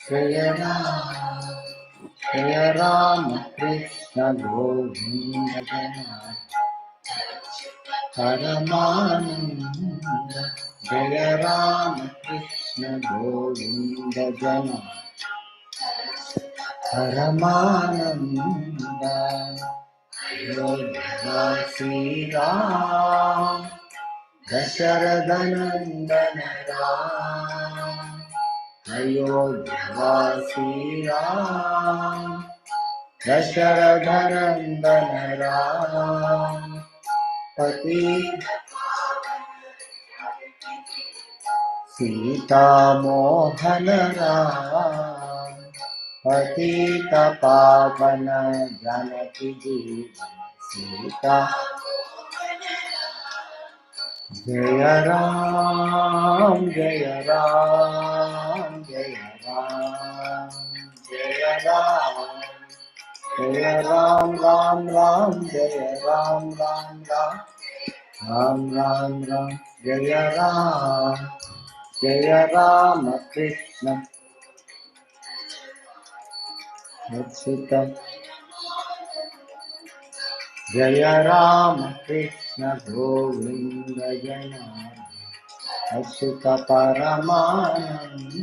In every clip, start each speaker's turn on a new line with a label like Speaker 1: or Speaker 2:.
Speaker 1: जय राम जय राम कृष्ण गोविंद जनार्दन परमानंद जय राम कृष्ण गोविंद जनार्दन परमानंद अयोध्या श्री राम दशरथ नंदन राम अयोध्या श्री राम दशरथ नंदन राम पति सीता मोहन राम पतित पावन जानकी जीवन सीता जय राम जय राम जय राम जय राम जय राम राम राम जय राम राम राम राम राम राम जय राम कृष्ण अच्युत जय राम कृष्ण गोविंद जनार्दन अच्युत परमानंद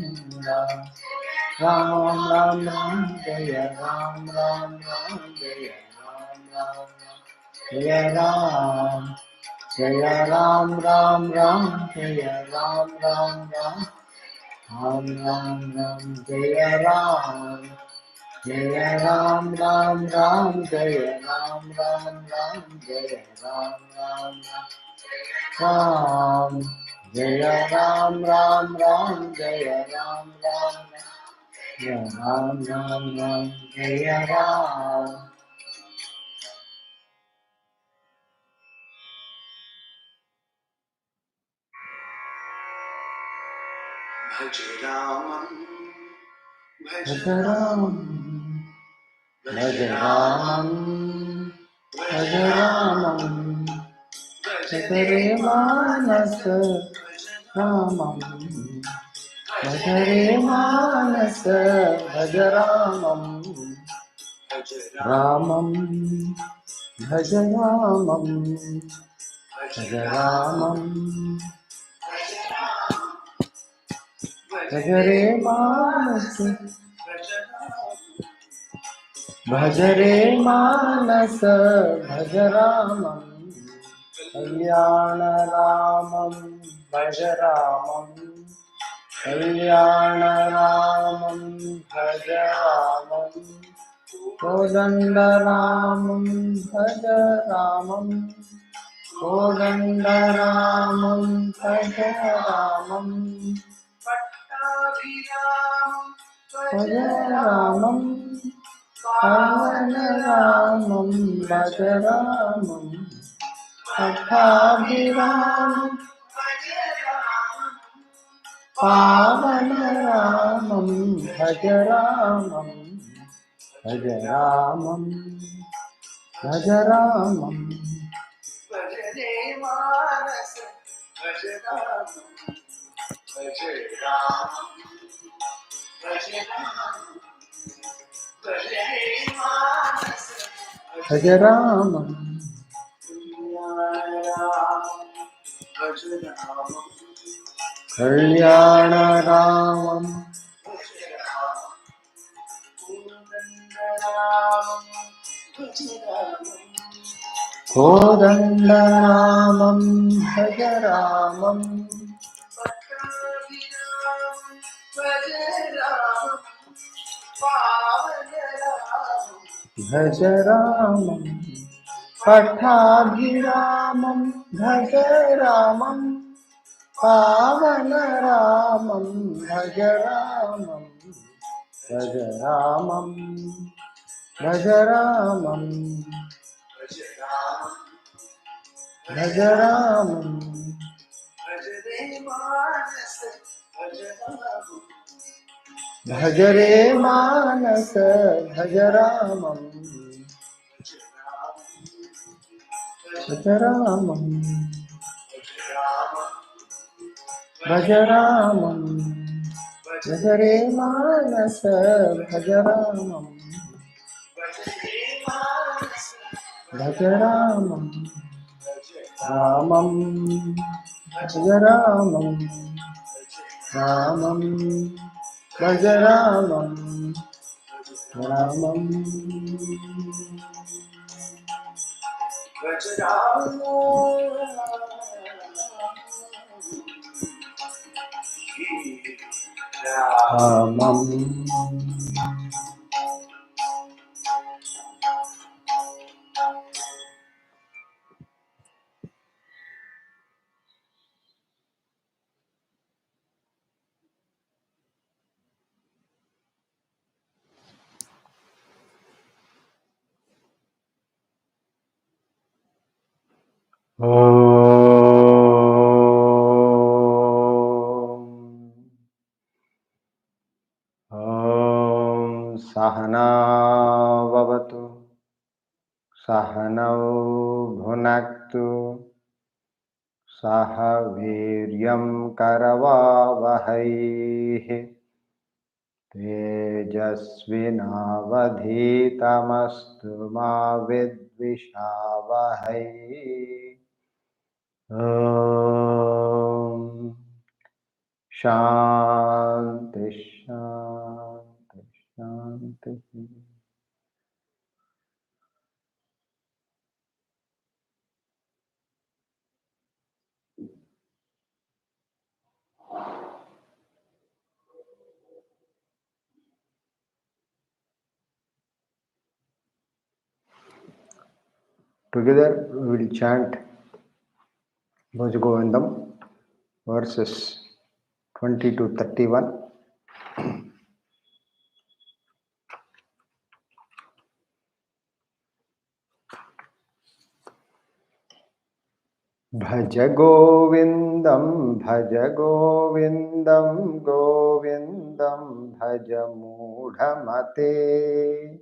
Speaker 1: राम राम राम जय राम राम राम जय राम राम जय राम राम राम जय राम राम राम राम राम राम जय राम राम राम राम जय राम राम राम जय राम राम राम जय राम राम राम जय राम राम जय राम राम राम जय राम
Speaker 2: भज रामं
Speaker 1: भज राम भज रामं भज रामं भज रे मानस रामं भज रे मानस भज रामं रामं भज रामं भज रामं भज रे मानस भज रे मानस भज रामं कल्याण रामं भज रामं कल्याण रामं भज रामं कोदण्ड रामं भज रामं कोदण्ड रामं भज रामं भज रामं पावन रामं भज रामं पट्टाभिरामं पावन रामं भज रामं भज रामं भज रामं भज रे मानस भज रामं भज रामं भज रामं भज रे मानस भज रामं भज रामं कल्याण रामं कोदण्ड रामं भज रामं भज रामं पट्टाभिरामं भज रामं पावन रामं भज रामं भज रामं भज रामं भज रामं भज रे मानस भज रामं भज रामं भज रामं भजरे मानस भज रामं भज रामं रामं भज रामं रामं भज रामं रामं भज रामं सहना भवतु सहनौ भुनक्तु सह वीर्यं करवावहै तेजस्विनावधीतमस्तु मा विद्विषावहै शांति शांति शांति. Together we will chant Bhaj Govindam verses 20 to 31. Bhaj Govindam Govindam Bhaj Moodhamate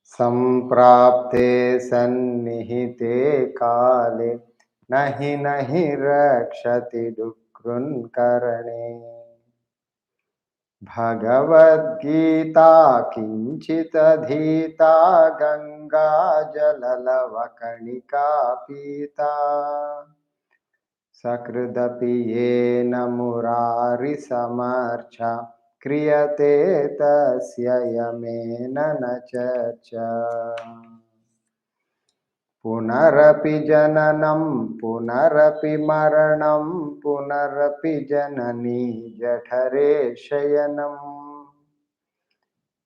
Speaker 1: Samprapte Sannihite Kale Nahi Nahi Rakshati Dukrun Karane Bhagavad Gita Kinchita Dhita Ganga Jalalavakarnika Pita Sakrdapi Yena Murari Samarcha Kriyate Tasya Yamena Nachacha Punarapi Jananam Punarapi Maranam Punarapi Janani Jathare Shayanam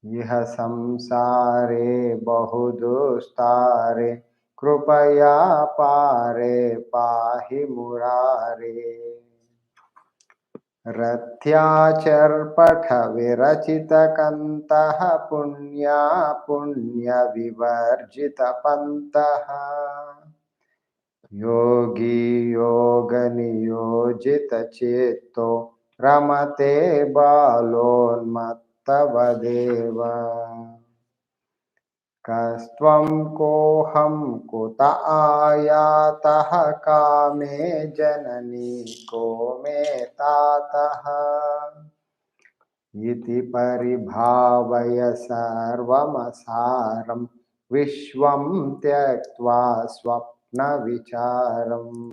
Speaker 1: Iha Samsare Bahudustare Krupaya Pare Pahi Murare Ratyachar Patha Virachita Kantaha Punya Punya Vivarjita Pantaha Yogi Yoga Niyojita Cheto Ramate Balon Mattavadeva Kastvam Koham Kuta Ayataha Kame Janani Kome Tataha Iti Paribhavaya Sarvamasaram Vishwam Tyaktva Swapna Vicharam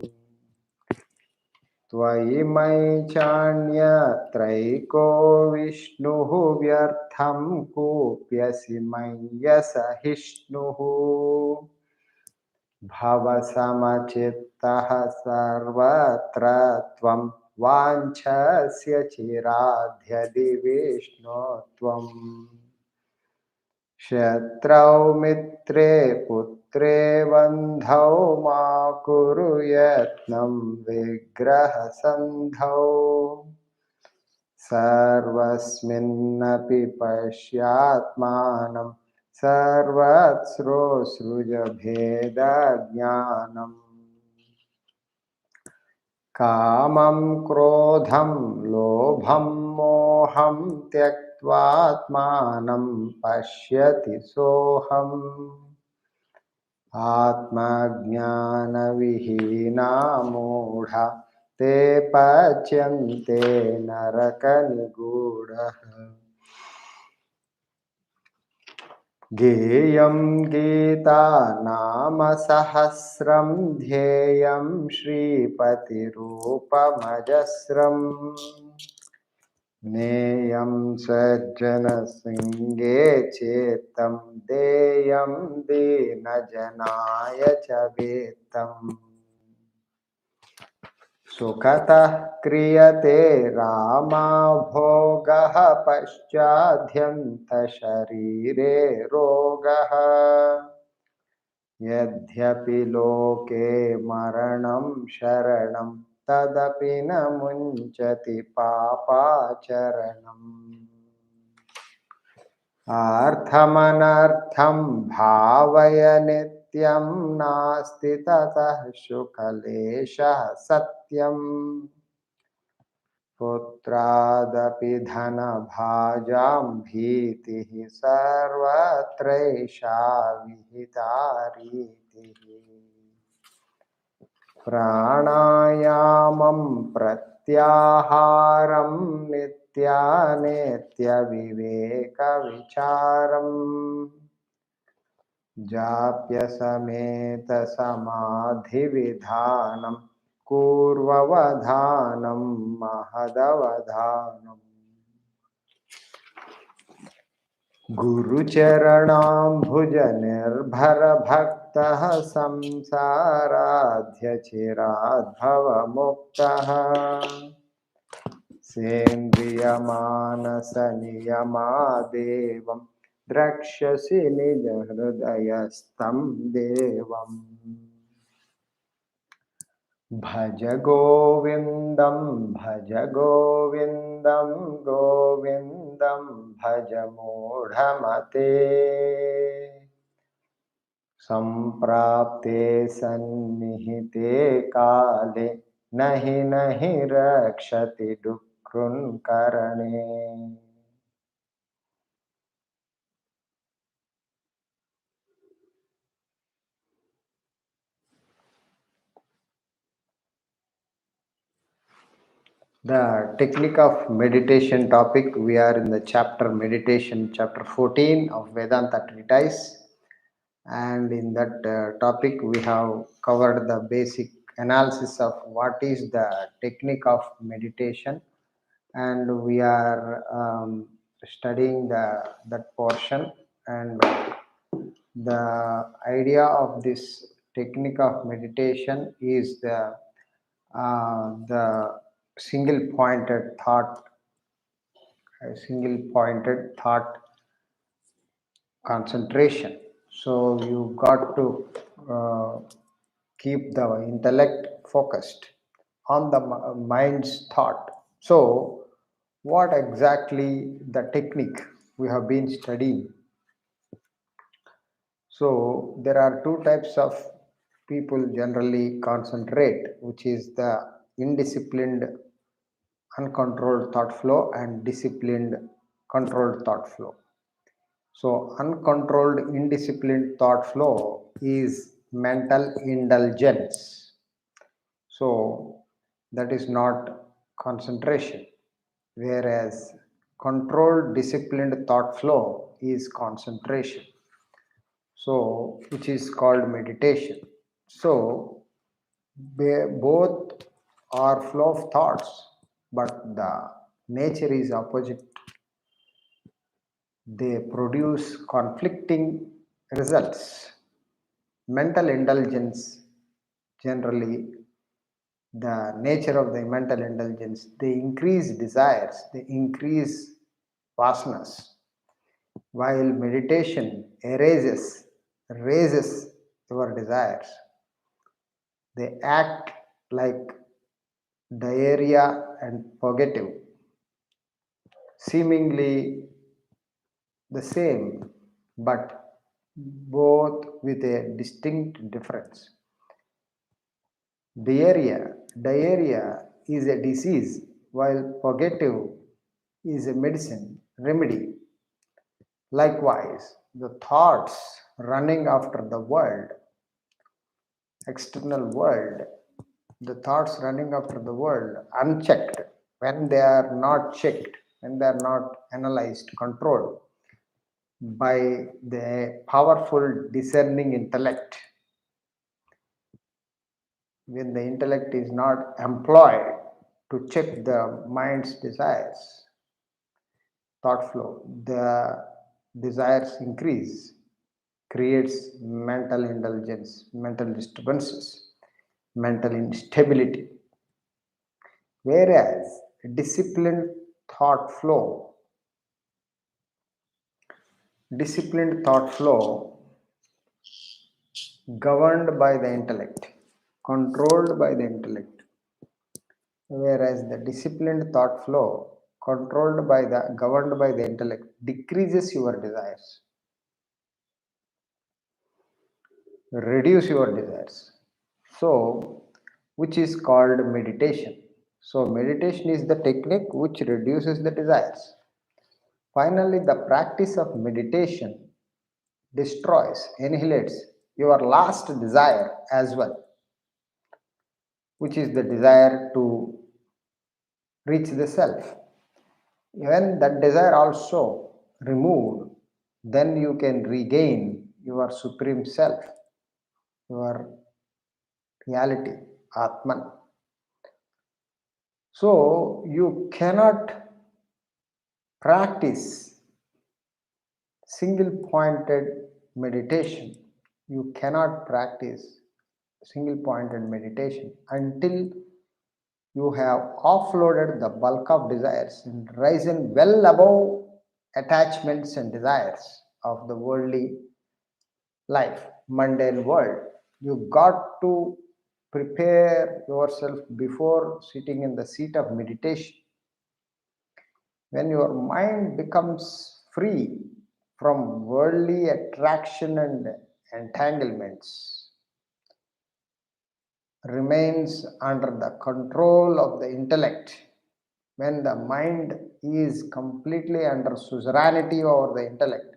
Speaker 1: Tvai mai chanya traiko Vishnuhu vyartham kupyasi maya sahishnuhu Bhava samachittaha sarvatra tvam vanchasya chiradhyadi Vishnu tvam Shatrau mitre putre bandhau ma kuru yatnam vigraha sandhau sarvasminnapi pashyatmanam sarvatsro sruja bheda jnanam Kamam krodham lobham moham tyaktvatmanam pashyati soham Atma jnana vihina mudha ते पच्यन्ते नरकनिगूढः गेयं गीता नाम सहस्रं ध्येयं श्रीपतिरूपमजस्रम् नेयं सज्जनसङ्गे चेत्तं देयं दीनजनाय च वेत्तम् सुखतः क्रियते रामा भोगः पश्चाद्यन्तशरीरे रोगः यद्यपि लोके मरणं शरणं तदपि न मुञ्चति पापाचरणम् अर्थमनर्थं भावय नित्यं नास्ति ततः सुखलेशः सत्यम् पुत्रादपि धनभाजां भीतिः सर्वत्रैषा विहिता रीतिः प्राणायामं प्रत्याहारं नित्यानेत्यविवेकविचारम् जाप्यसमेतसमाधिविधानं पूर्ववधानं महदवधानम् गुरुचरणाम्भुजनिर्भरभक्तः संसाराध्यचिराद्भवमुक्तः सेन्द्रियमानसनियमादेवं द्रक्ष्यसि निजहृदयस्थं देवम् भज गोविन्दं गोविन्दं भज मूढमते सम्प्राप्ते सन्निहिते काले नहि रक्षति दुःखकृन्करणे The technique of meditation topic, we are in the chapter meditation, chapter 14 of Vedanta Treatise. And in that topic, we have covered the basic analysis of what is the technique of meditation. And we are studying that portion. And the idea of this technique of meditation is the single pointed thought concentration. So you got to keep the intellect focused on the mind's thought. So what exactly the technique we have been studying? So there are two types of people generally concentrate, which is the indisciplined uncontrolled thought flow and disciplined controlled thought flow. So uncontrolled indisciplined thought flow is mental indulgence. So that is not concentration, whereas controlled disciplined thought flow is concentration. So which is called meditation. So both are flow of thoughts, but the nature is opposite. They produce conflicting results. Mental indulgence, generally, the nature of the mental indulgence, they increase desires, they increase vasanas, while meditation raises your desires. They act like diarrhea and purgative, seemingly the same, but both with a distinct difference. Diarrhea is a disease, while purgative is a remedy. Likewise, the thoughts running after the world, external world, the thoughts running after the world unchecked, when they are not checked, when they are not analyzed, controlled by the powerful discerning intellect, when the intellect is not employed to check the mind's desires, thought flow, the desires increase, creates mental indulgence, mental disturbances, mental instability. Whereas disciplined thought flow, disciplined thought flow governed by the intellect, controlled by the intellect, whereas the disciplined thought flow controlled by the governed by the intellect decreases your desires, reduce your desires. So, which is called meditation. So, meditation is the technique which reduces the desires. Finally, the practice of meditation destroys, annihilates your last desire as well, which is the desire to reach the self. When that desire also removed, then you can regain your supreme self, your reality, Atman. So you cannot practice single pointed meditation. You cannot practice single pointed meditation until you have offloaded the bulk of desires and risen well above attachments and desires of the worldly life, mundane world. You got to prepare yourself before sitting in the seat of meditation. When your mind becomes free from worldly attraction and entanglements, remains under the control of the intellect, when the mind is completely under suzerainty over the intellect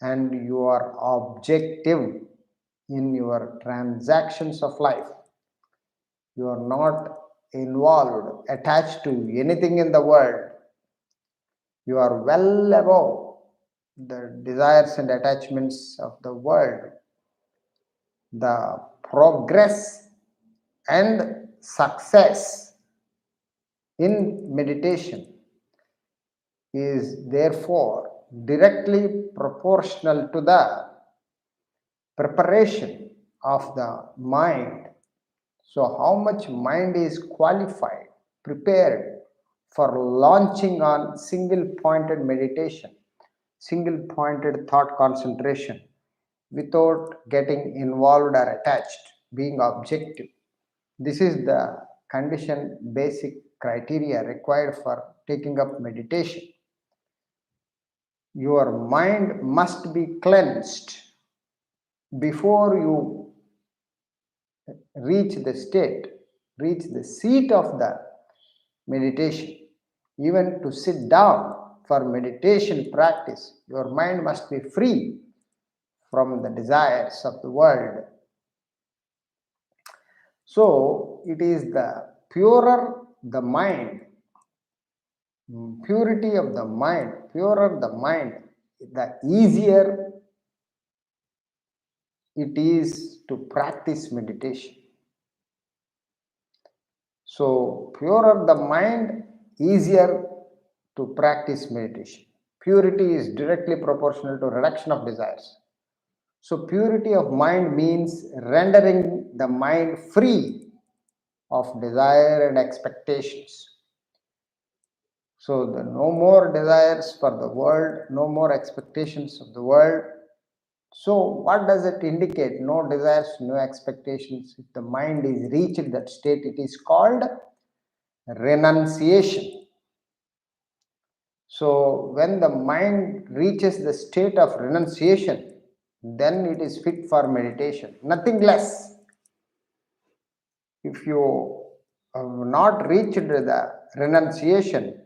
Speaker 1: and you are objective in your transactions of life, you are not involved, attached to anything in the world, you are well above the desires and attachments of the world, the progress and success in meditation is therefore directly proportional to the preparation of the mind. So, how much mind is qualified, prepared for launching on single pointed meditation, single pointed thought concentration without getting involved or attached, being objective. This is the condition, basic criteria required for taking up meditation. Your mind must be cleansed before you reach the state, reach the seat of the meditation. Even to sit down for meditation practice, your mind must be free from the desires of the world. So, it is the purer the mind, purity of the mind, purer the mind, the easier it is to practice meditation. So, purer the mind, easier to practice meditation. Purity is directly proportional to reduction of desires. So, purity of mind means rendering the mind free of desire and expectations. So, no more desires for the world, no more expectations of the world. So, what does it indicate? No desires, no expectations. If the mind is reached that state, it is called renunciation. So, when the mind reaches the state of renunciation, then it is fit for meditation, nothing less. If you have not reached the renunciation,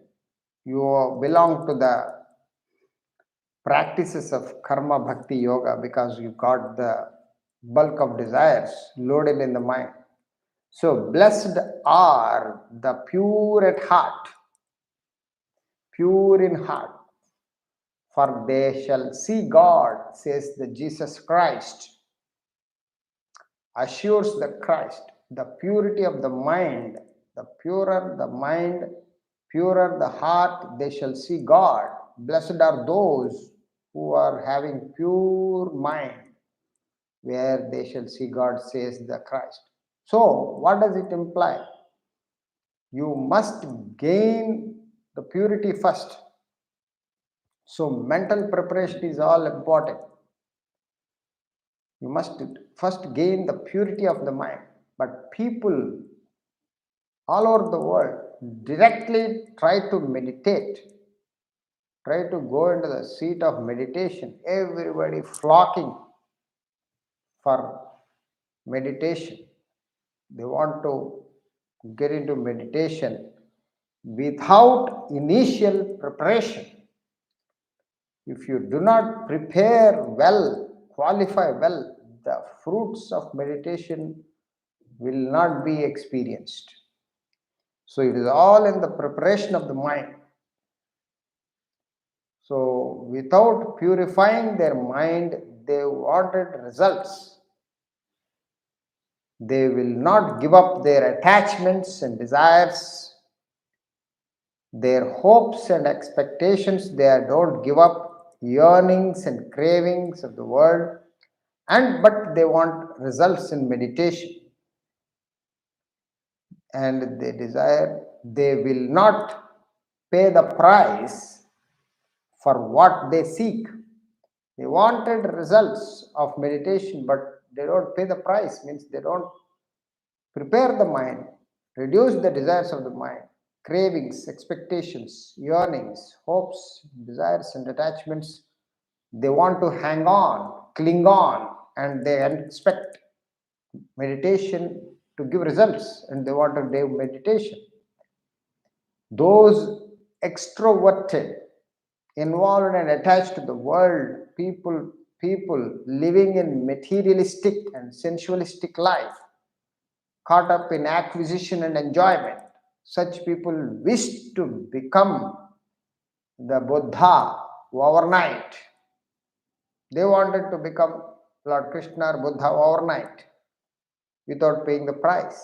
Speaker 1: you belong to the practices of karma bhakti yoga because you got the bulk of desires loaded in the mind. So, blessed are the pure at heart, pure in heart, for they shall see God, says the Jesus Christ, assures the Christ. The purity of the mind, the purer the mind, purer the heart, they shall see God. Blessed are those who are having pure mind, where they shall see God, says the Christ. So, what does it imply? You must gain the purity first. So, mental preparation is all important. You must first gain the purity of the mind. But people all over the world directly try to meditate, try to go into the seat of meditation. Everybody flocking for meditation. They want to get into meditation without initial preparation. If you do not prepare well, qualify well, the fruits of meditation will not be experienced. So it is all in the preparation of the mind. So without purifying their mind, they wanted results. They will not give up their attachments and desires, their hopes and expectations. They don't give up yearnings and cravings of the world, but they want results in meditation, and they desire, they will not pay the price for what they seek. They wanted results of meditation, but they don't pay the price, means they don't prepare the mind, reduce the desires of the mind, cravings, expectations, yearnings, hopes, desires, and attachments. They want to hang on, cling on, and they expect meditation to give results, and they want to do meditation. Those extroverted, involved and attached to the world, people living in materialistic and sensualistic life, caught up in acquisition and enjoyment, such people wish to become the Buddha overnight. They wanted to become Lord Krishna or Buddha overnight without paying the price.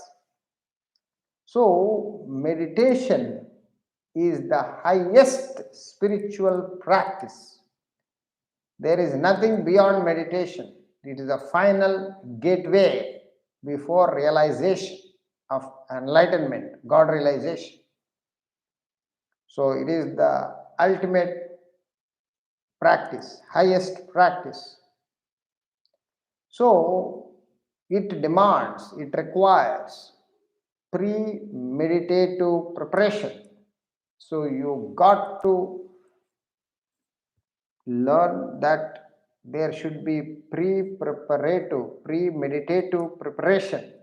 Speaker 1: So, meditation is the highest spiritual practice. There is nothing beyond meditation. It is a final gateway before realization of enlightenment, God realization. So it is the ultimate practice, highest practice. So it demands, it requires pre-meditative preparation. So you got to learn that there should be pre-meditative preparation.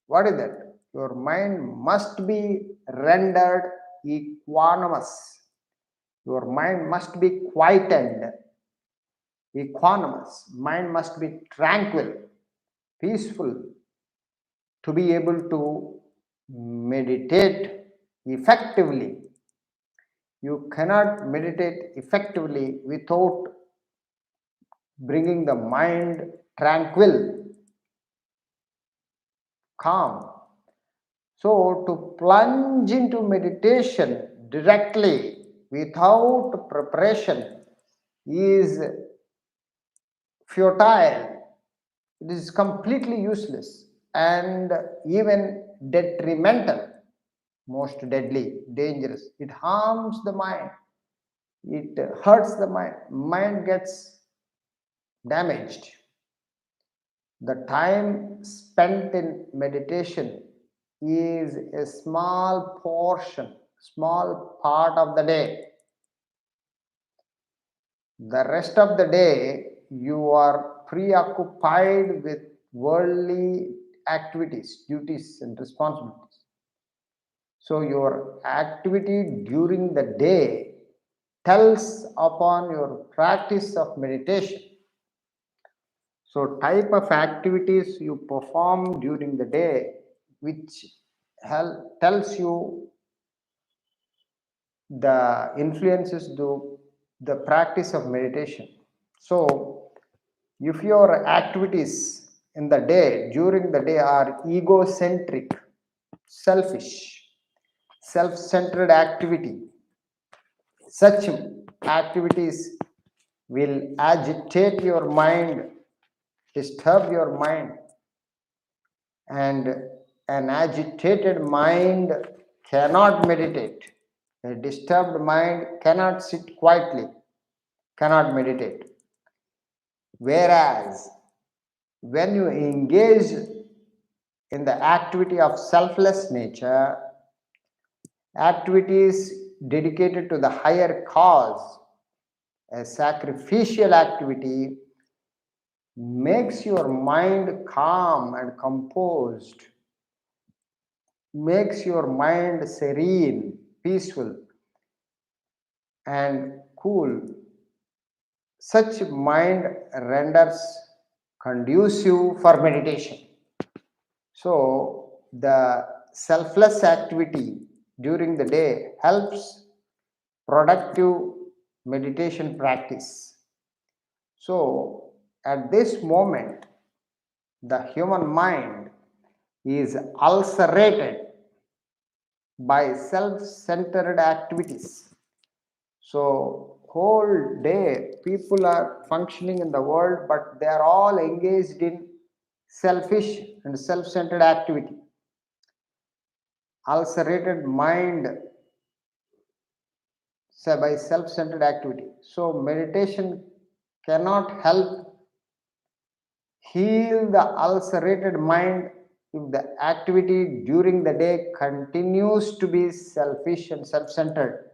Speaker 1: What is that? Your mind must be rendered equanimous. Your mind must be quietened, equanimous. Mind must be tranquil, peaceful, to be able to meditate effectively. You cannot meditate effectively without bringing the mind tranquil, calm. So, to plunge into meditation directly without preparation is futile. It is completely useless and even detrimental, most deadly, dangerous. It harms the mind. It hurts the mind. Mind gets damaged. The time spent in meditation is a small portion, small part of the day. The rest of the day, you are preoccupied with worldly activities, duties, and responsibilities. So, your activity during the day tells upon your practice of meditation. So, type of activities you perform during the day
Speaker 3: which tells you the influences to the practice of meditation. So, if your activities in the day, during the day, are egocentric, selfish, self centered activity, such activities will agitate your mind, disturb your mind, and an agitated mind cannot meditate. A disturbed mind cannot sit quietly, cannot meditate. Whereas, when you engage in the activity of selfless nature, activities dedicated to the higher cause, a sacrificial activity, makes your mind calm and composed, makes your mind serene, peaceful, and cool. Such mind renders conducive for meditation. So, the selfless activity during the day helps productive meditation practice. So, at this moment, the human mind is ulcerated by self-centered activities. So, whole day people are functioning in the world, but they are all engaged in selfish and self-centered activity. Ulcerated mind by self-centered activity. So, meditation cannot help heal the ulcerated mind if the activity during the day continues to be selfish and self-centered.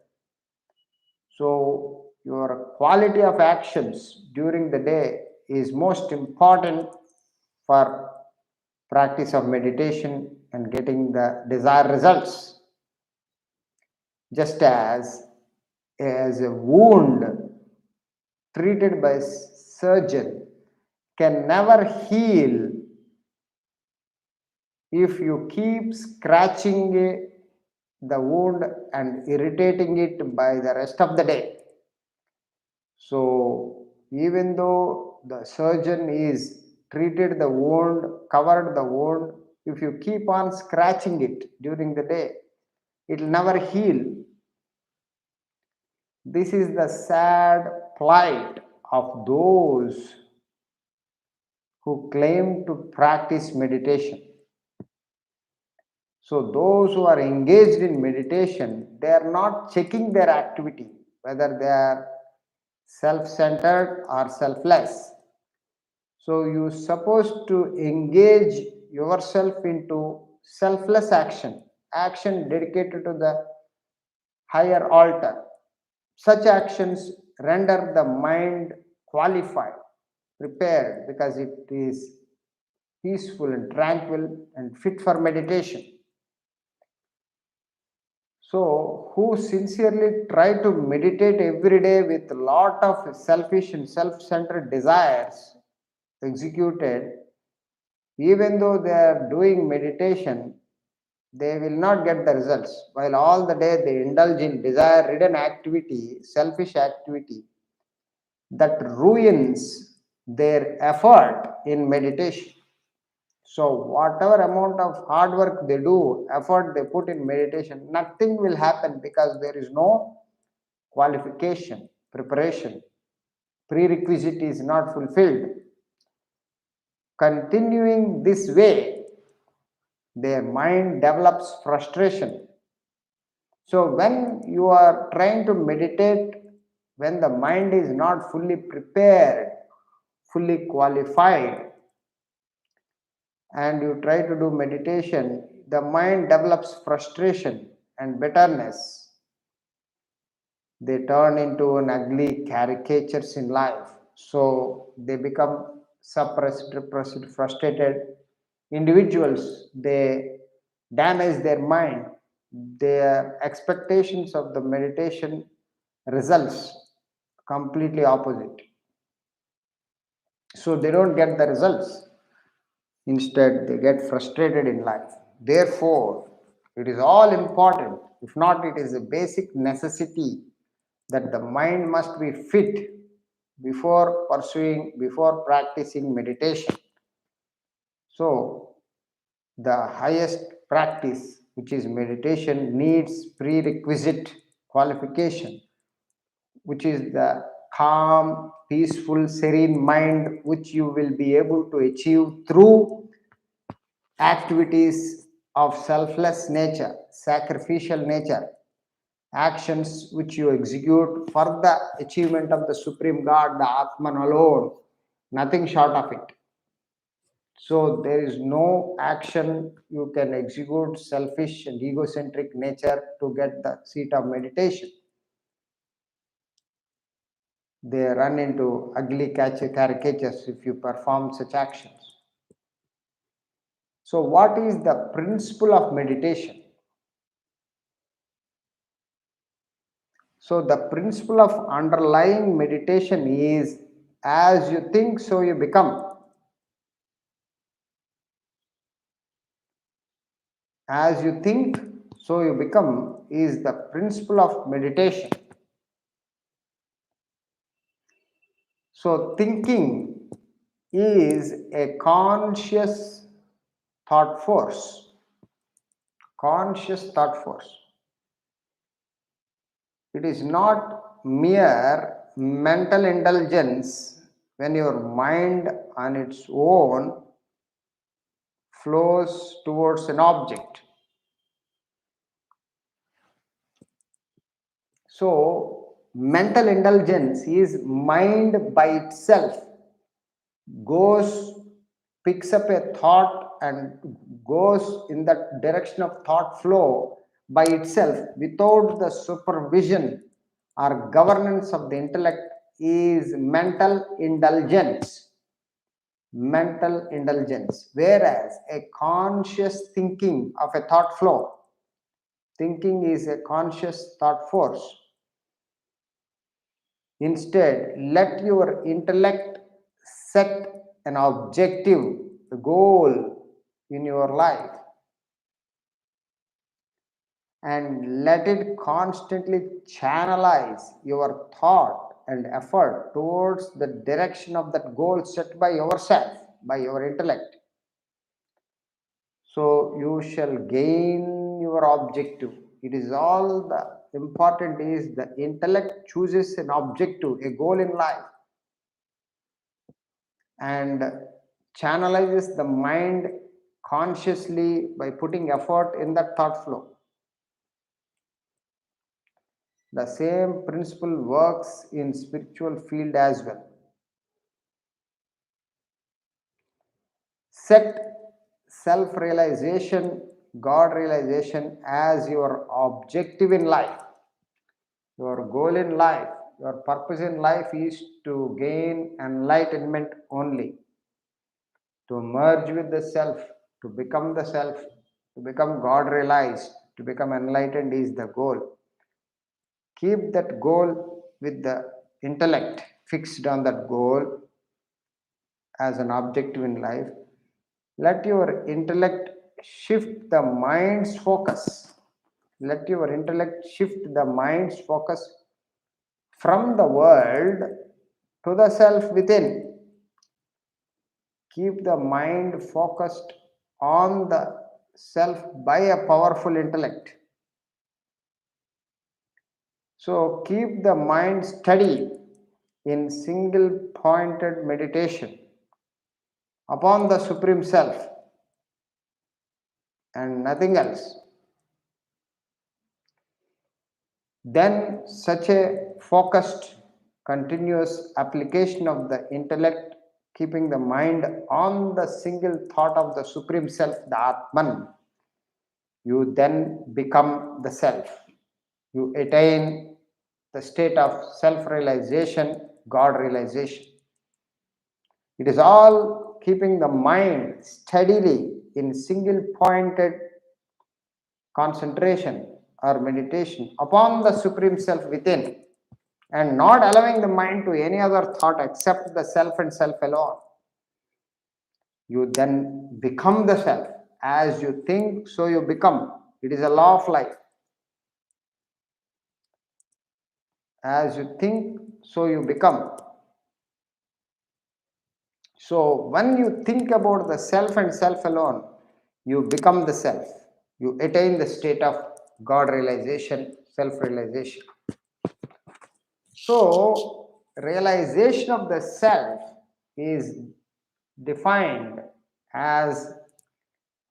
Speaker 3: So, your quality of actions during the day is most important for practice of meditation and getting the desired results. Just as a wound treated by surgeon can never heal if you keep scratching the wound and irritating it by the rest of the day. So, even though the surgeon is treated the wound, covered the wound, if you keep on scratching it during the day, it will never heal. This is the sad plight of those who claim to practice meditation. So, those who are engaged in meditation, they are not checking their activity, whether they are self-centered or selfless. So, you are supposed to engage yourself into selfless action, action dedicated to the higher altar. Such actions render the mind qualified, prepared, because it is peaceful and tranquil and fit for meditation. So, who sincerely try to meditate every day with a lot of selfish and self-centered desires executed, even though they are doing meditation, they will not get the results. While all the day they indulge in desire-ridden activity, selfish activity, that ruins their effort in meditation. So, whatever amount of hard work they do, effort they put in meditation, nothing will happen because there is no qualification, preparation, prerequisite is not fulfilled. Continuing this way, their mind develops frustration. So, when you are trying to meditate, when the mind is not fully prepared, fully qualified, and you try to do meditation, the mind develops frustration and bitterness. They turn into an ugly caricatures in life. So they become suppressed, repressed, frustrated individuals. They damage their mind. Their expectations of the meditation results completely opposite. So they don't get the results. Instead, they get frustrated in life. Therefore, it is all important. If not, it is a basic necessity that the mind must be fit before practicing meditation. So, the highest practice, which is meditation, needs prerequisite qualification, which is the calm, peaceful, serene mind, which you will be able to achieve through activities of selfless nature, sacrificial nature, actions which you execute for the achievement of the Supreme God, the Atman alone, nothing short of it. So there is no action you can execute selfish and egocentric nature to get the seat of meditation. They run into ugly caricatures if you perform such actions. So what is the principle of meditation? So the principle of underlying meditation is, as you think, so you become. As you think, so you become is the principle of meditation. So thinking is a conscious thought force. Conscious thought force. It is not mere mental indulgence when your mind on its own flows towards an object. So, mental indulgence is mind by itself goes, picks up a thought and goes in that direction of thought flow by itself without the supervision or governance of the intellect is mental indulgence. Mental indulgence. Whereas a conscious thinking of a thought flow, thinking is a conscious thought force. Instead, let your intellect set an objective, a goal in your life, and let it constantly channelize your thought and effort towards the direction of that goal set by yourself, by your intellect. So you shall gain your objective. It is all the important is the intellect chooses an objective, a goal in life, and channelizes the mind consciously by putting effort in that thought flow. The same principle works in spiritual field as well. Set self-realization, God realization as your objective in life. Your goal in life, your purpose in life is to gain enlightenment only, to merge with the self, to become the self, to become God realized, to become enlightened is the goal. Keep that goal with the intellect fixed on that goal as an objective in life. Let your intellect shift the mind's focus. Let your intellect shift the mind's focus from the world to the self within. Keep the mind focused on the self by a powerful intellect. So keep the mind steady in single pointed meditation upon the Supreme Self and nothing else. Then such a focused, continuous application of the intellect, keeping the mind on the single thought of the Supreme Self, the Atman, you then become the Self. You attain the state of self-realization, God realization. It is all keeping the mind steadily in single pointed concentration or meditation upon the Supreme Self within, and not allowing the mind to any other thought except the self and self alone. You then become the self As you think, so you become. It is a law of life. As you think, so you become. So when you think about the self and self alone, you become the self. You attain the state of God realization, self realization. So, realization of the self is defined as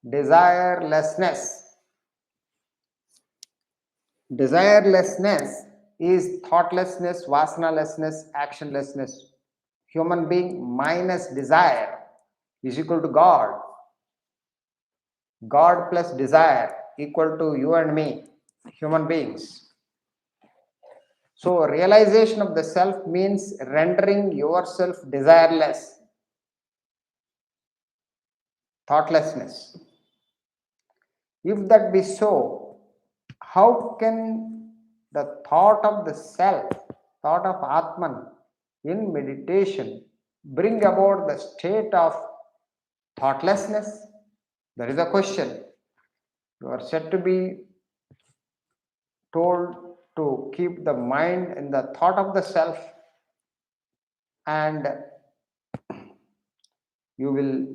Speaker 3: desirelessness. Desirelessness is thoughtlessness, vasanalessness, actionlessness. Human being minus desire is equal to God. God plus desire equal to you and me, human beings. So, realization of the self means rendering yourself desireless, thoughtlessness. If that be so, how can the thought of the self, thought of Atman in meditation bring about the state of thoughtlessness? There is a question. You are said to be told to keep the mind in the thought of the self, and you will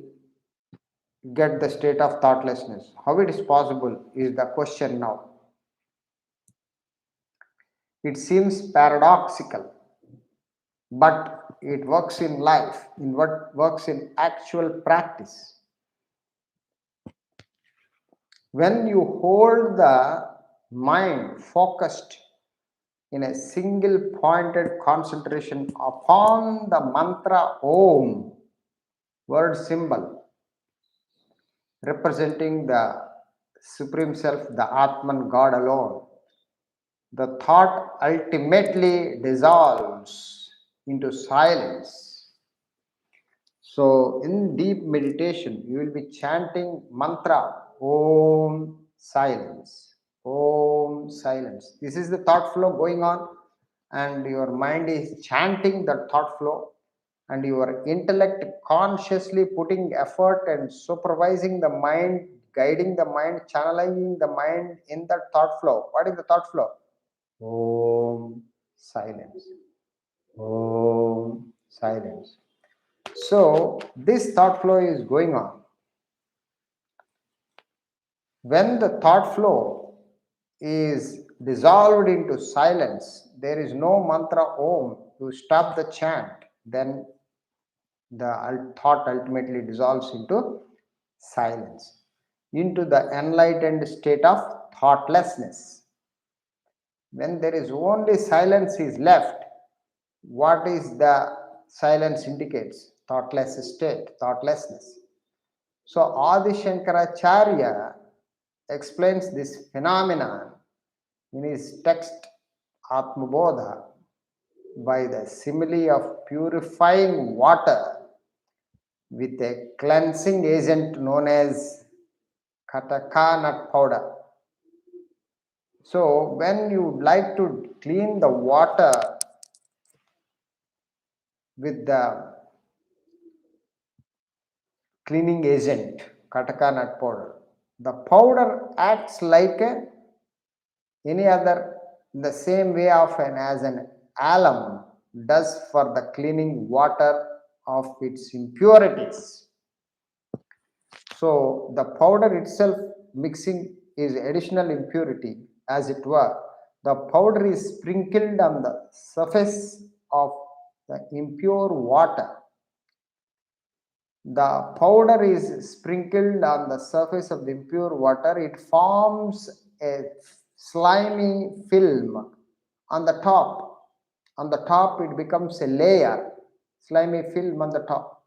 Speaker 3: get the state of thoughtlessness. How it is possible is the question now. It seems paradoxical, but it works in life, in what works in actual practice. When you hold the mind focused in a single pointed concentration upon the mantra Om, word symbol representing the Supreme Self, the Atman, God alone, the thought ultimately dissolves into silence. So, in deep meditation, you will be chanting mantra Om silence. Om silence. This is the thought flow going on, and your mind is chanting that thought flow, and your intellect consciously putting effort and supervising the mind, guiding the mind, channeling the mind in that thought flow. What is the thought flow? Om silence. Om silence. So this thought flow is going on. When the thought flow is dissolved into silence, there is no mantra Om to stop the chant, then the thought ultimately dissolves into silence, into the enlightened state of thoughtlessness. When there is only silence is left, what is the silence indicates? Thoughtless state, thoughtlessness. So Adi Shankaracharya explains this phenomenon in his text Atmabodha by the simile of purifying water with a cleansing agent known as kataka nut powder. So when you like to clean the water with the cleaning agent, kataka nut powder, the powder acts like any other, in the same way of as an alum does for the cleaning water of its impurities. So the powder itself mixing is additional impurity, as it were. The powder is sprinkled on the surface of the impure water. The powder is sprinkled on the surface of the impure water. It forms a slimy film on the top. On the top, it becomes a layer, slimy film on the top.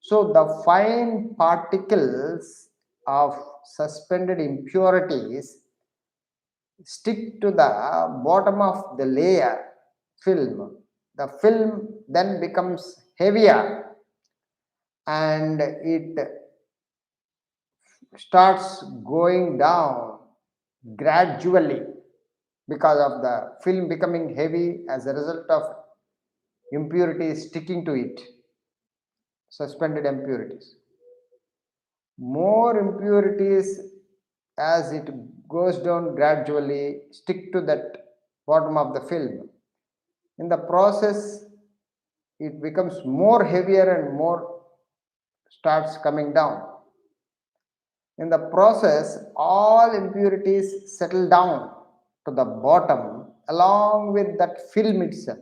Speaker 3: So the fine particles of suspended impurities stick to the bottom of the layer film. The film then becomes heavier and it starts going down gradually because of the film becoming heavy as a result of impurities sticking to it, suspended impurities. more impurities as it goes down gradually stick to that bottom of the film. In the process, it becomes more heavier and more starts coming down. In the process, all impurities settle down to the bottom along with that film itself.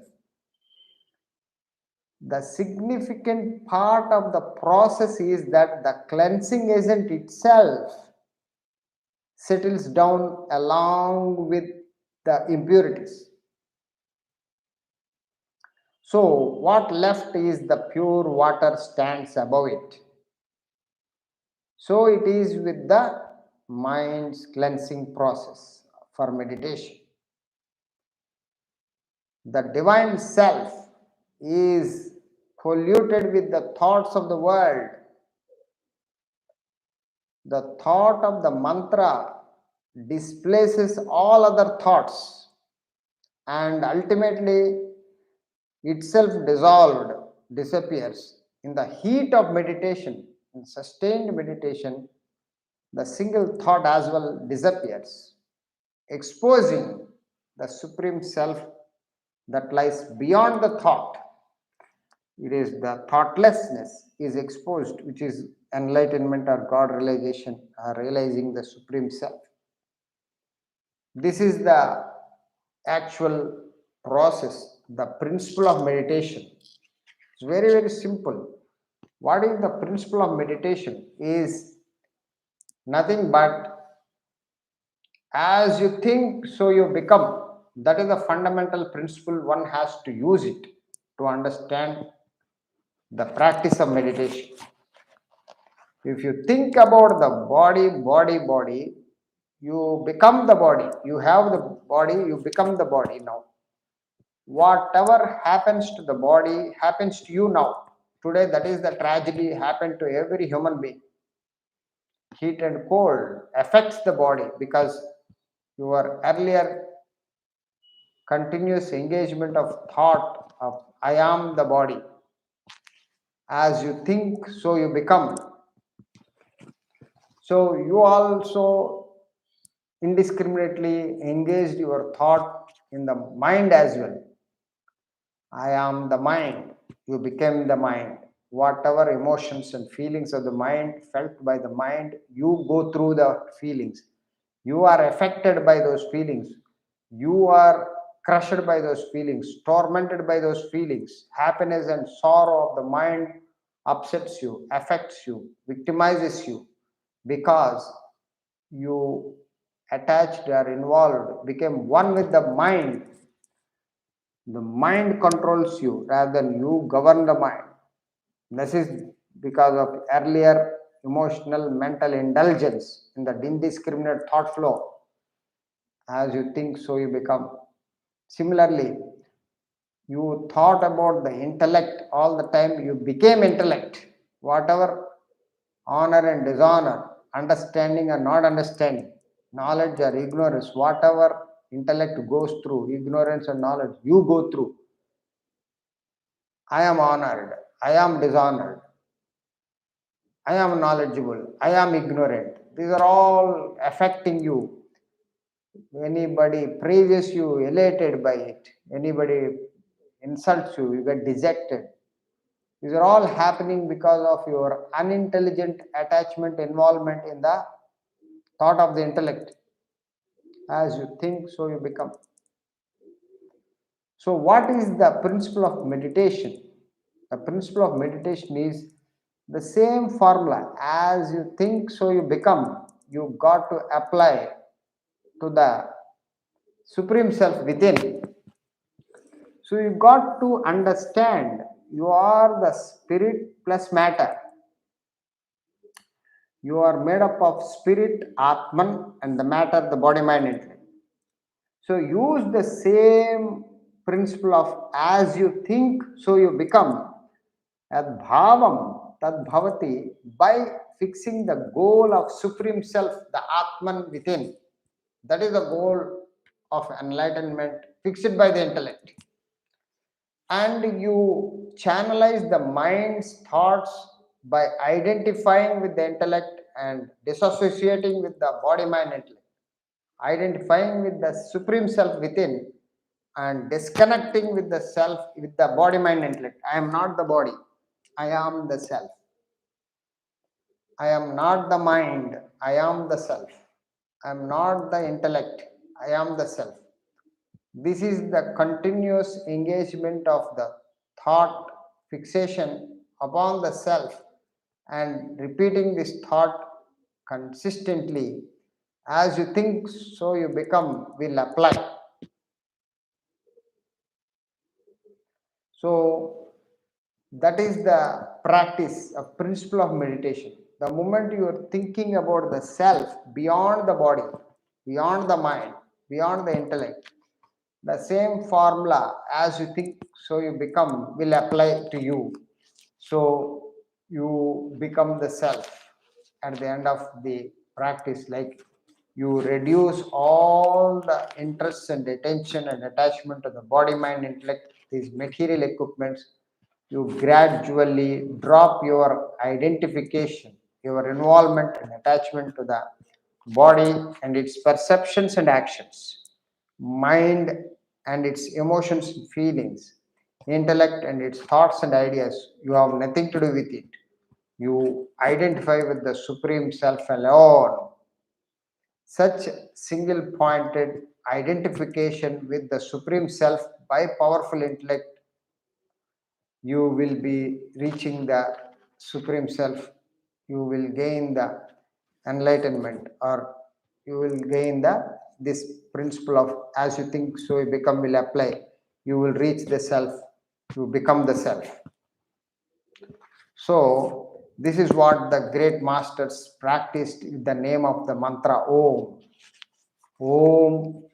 Speaker 3: The significant part of the process is that the cleansing agent itself settles down along with the impurities. So, what left is the pure water stands above it. So, it is with the mind's cleansing process for meditation. The divine self is polluted with the thoughts of the world. The thought of the mantra displaces all other thoughts and ultimately itself dissolved, disappears. In the heat of meditation, in sustained meditation, the single thought as well disappears, exposing the Supreme Self that lies beyond the thought. It is the thoughtlessness is exposed, which is enlightenment or God realization, or realizing the Supreme Self. This is the actual process, the principle of meditation. It's very, very simple. What is the principle of meditation? Is nothing but as you think, so you become. That is the fundamental principle. One has to use it to understand the practice of meditation. If you think about the body, you become the body. You have the body, you become the body now. Whatever happens to the body happens to you now. Today, that is the tragedy happened to every human being. Heat and cold affects the body because your earlier continuous engagement of thought of I am the body. As you think, so you become. So you also indiscriminately engaged your thought in the mind as well. I am the mind. You became the mind. Whatever emotions and feelings of the mind felt by the mind, you go through the feelings. You are affected by those feelings. You are crushed by those feelings, tormented by those feelings. Happiness and sorrow of the mind upsets you, affects you, victimizes you because you attached or involved, became one with the mind. The mind controls you rather than you govern the mind. This is because of earlier emotional mental indulgence in the indiscriminate thought flow. As you think, so you become. Similarly, you thought about the intellect all the time, you became intellect. Whatever honor and dishonor, understanding or not understanding, knowledge or ignorance, whatever intellect goes through, ignorance and knowledge, you go through. I am honored, I am dishonored, I am knowledgeable, I am ignorant. These are all affecting you. Anybody praises you, elated by it. Anybody insults you, you get dejected. These are all happening because of your unintelligent attachment, involvement in the thought of the intellect. As you think, so you become. So, what is the principle of meditation? The principle of meditation is the same formula. As you think, so you become. You got to apply to the Supreme Self within. So, you got to understand you are the spirit plus matter. You are made up of spirit, Atman, and the matter, the body, mind, intellect. So use the same principle of as you think, so you become. Ad bhavam tad bhavati, by fixing the goal of Supreme Self, the Atman within. That is the goal of enlightenment fixed by the intellect. And you channelize the mind's thoughts by identifying with the intellect and disassociating with the body mind intellect, identifying with the supreme self within, and disconnecting with the self, with the body mind intellect. I am not the body, I am the self. I am not the mind, I am the self. I am not the intellect, I am the self. This is the continuous engagement of the thought fixation upon the self, and repeating this thought consistently. As you think, so you become, will apply. So that is the practice of principle of meditation. The moment you are thinking about the self beyond the body, beyond the mind, beyond the intellect, the same formula, as you think, so you become, will apply to you. So you become the self at the end of the practice. Like, you reduce all the interest and attention and attachment to the body, mind, intellect, these material equipments. You gradually drop your identification, your involvement and attachment to the body and its perceptions and actions, mind and its emotions and feelings, intellect and its thoughts and ideas. You have nothing to do with it. You identify with the Supreme Self alone. Such single pointed identification with the Supreme Self by powerful intellect, you will be reaching the Supreme Self. You will gain the enlightenment, or you will gain the this principle of as you think, so you become, will apply. You will reach the self, you become the self. So this is what the great masters practiced with the name of the mantra Om. Om,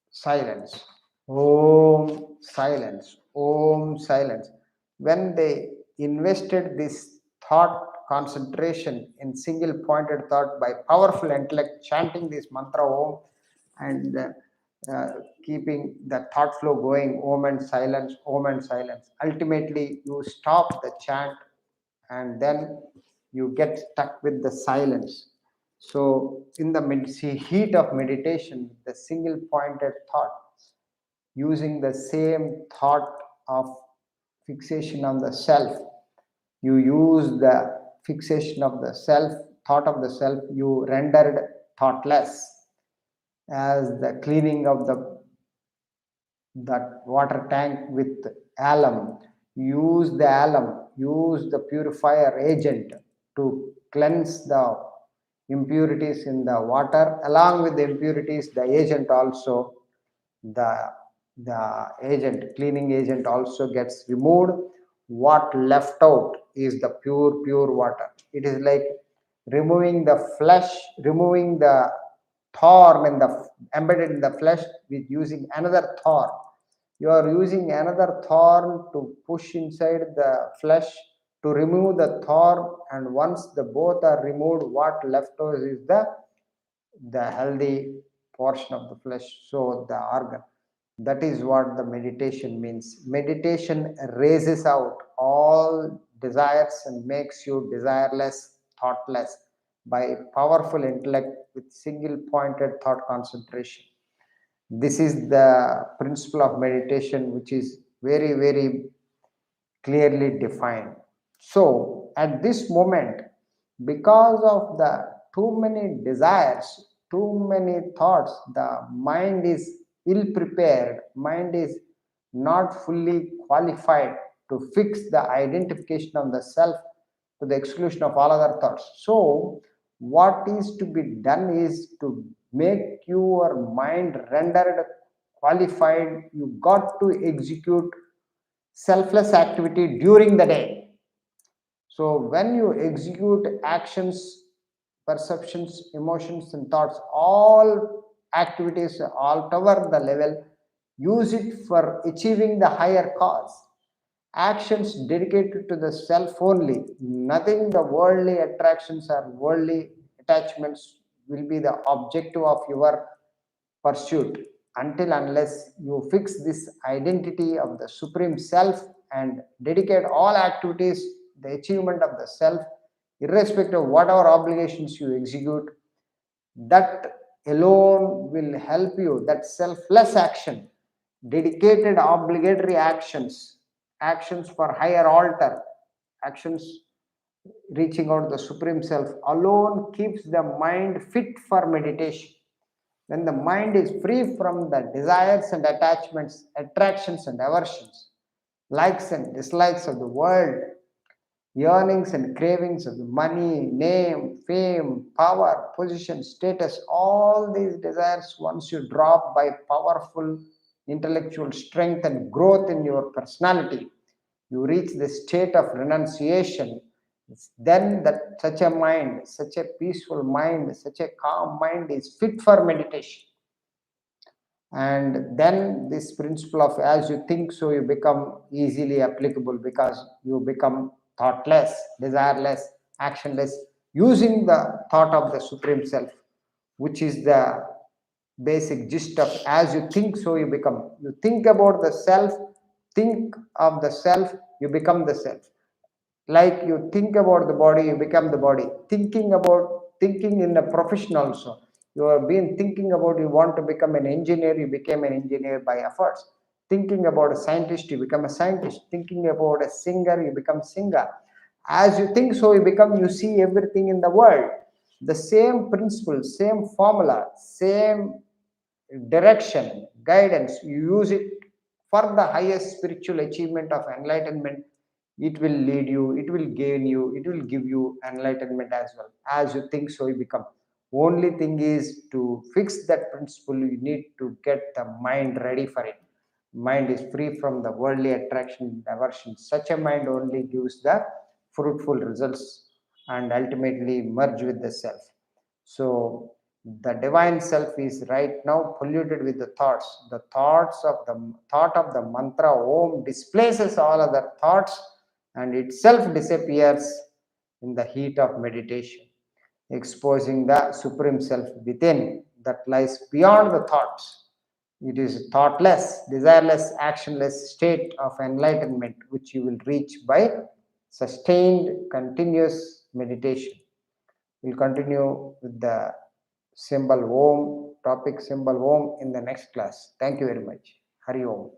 Speaker 3: silence. Om, silence. Om, silence. When they invested this thought concentration in single pointed thought by powerful intellect, chanting this mantra Om, and keeping the thought flow going, Om and silence, Om and silence. Ultimately, you stop the chant and then you get stuck with the silence. So, in the heat of meditation, the single pointed thought, using the same thought of fixation on the self, you use the fixation of the self, thought of the self, you rendered thoughtless, as the cleaning of the that water tank with alum. Use the alum, use the purifier agent to cleanse the impurities in the water. Along with the impurities, the agent also, the agent, cleaning agent also gets removed. What left out is the pure water. It is like removing the flesh, removing the thorn in the embedded in the flesh with using another thorn. You are using another thorn to push inside the flesh to remove the thorn, and once the both are removed, what left over is the healthy portion of the flesh, so the organ. That is what the meditation means. Meditation raises out all desires and makes you desireless, thoughtless by powerful intellect with single pointed thought concentration. This is the principle of meditation, which is very, very clearly defined. So, at this moment, because of the too many desires, too many thoughts, the mind is ill prepared, mind is not fully qualified to fix the identification of the self to the exclusion of all other thoughts. So, what is to be done is to make your mind rendered qualified. You got to execute selfless activity during the day. So when you execute actions, perceptions, emotions, and thoughts, all activities, all tower the level, use it for achieving the higher cause. Actions dedicated to the self only, nothing the worldly attractions or worldly attachments will be the objective of your pursuit, until unless you fix this identity of the supreme self and dedicate all activities the achievement of the self. irrespective of whatever obligations you execute, that alone will help you. That selfless action, dedicated obligatory actions, actions for higher altar, actions reaching out to the Supreme Self alone keeps the mind fit for meditation. When the mind is free from the desires and attachments, attractions and aversions, likes and dislikes of the world, yearnings and cravings of the money, name, fame, power, position, status, all these desires, once you drop by powerful intellectual strength and growth in your personality, you reach the state of renunciation. Then that such a mind, such a peaceful mind, such a calm mind is fit for meditation. And then this principle of as you think so you become easily applicable, because you become thoughtless, desireless, actionless, using the thought of the Supreme Self, which is the basic gist of as you think so you become. You think about the self, think of the self, you become the self. Like you think about the body, you become the body. Thinking in a profession also, you have been thinking about you want to become an engineer, you became an engineer by efforts. Thinking about a scientist, you become a scientist. Thinking about a singer, you become singer. As you think so you become, you see everything in the world. The same principle, same formula, same direction, guidance, you use it for the highest spiritual achievement of enlightenment. It will lead you, it will gain you, it will give you enlightenment as well. As you think so you become. Only thing is to fix that principle, you need to get the mind ready for it. Mind is free from the worldly attraction, aversion. Such a mind only gives the fruitful results and ultimately merge with the self. So the divine self is right now polluted with the thoughts. The thought of the mantra Om displaces all other thoughts and itself disappears in the heat of meditation, exposing the Supreme Self within that lies beyond the thoughts. It is a thoughtless, desireless, actionless state of enlightenment which you will reach by sustained, continuous meditation. We'll continue with the symbol Om, topic symbol Om in the next class. Thank you very much. Hari Om.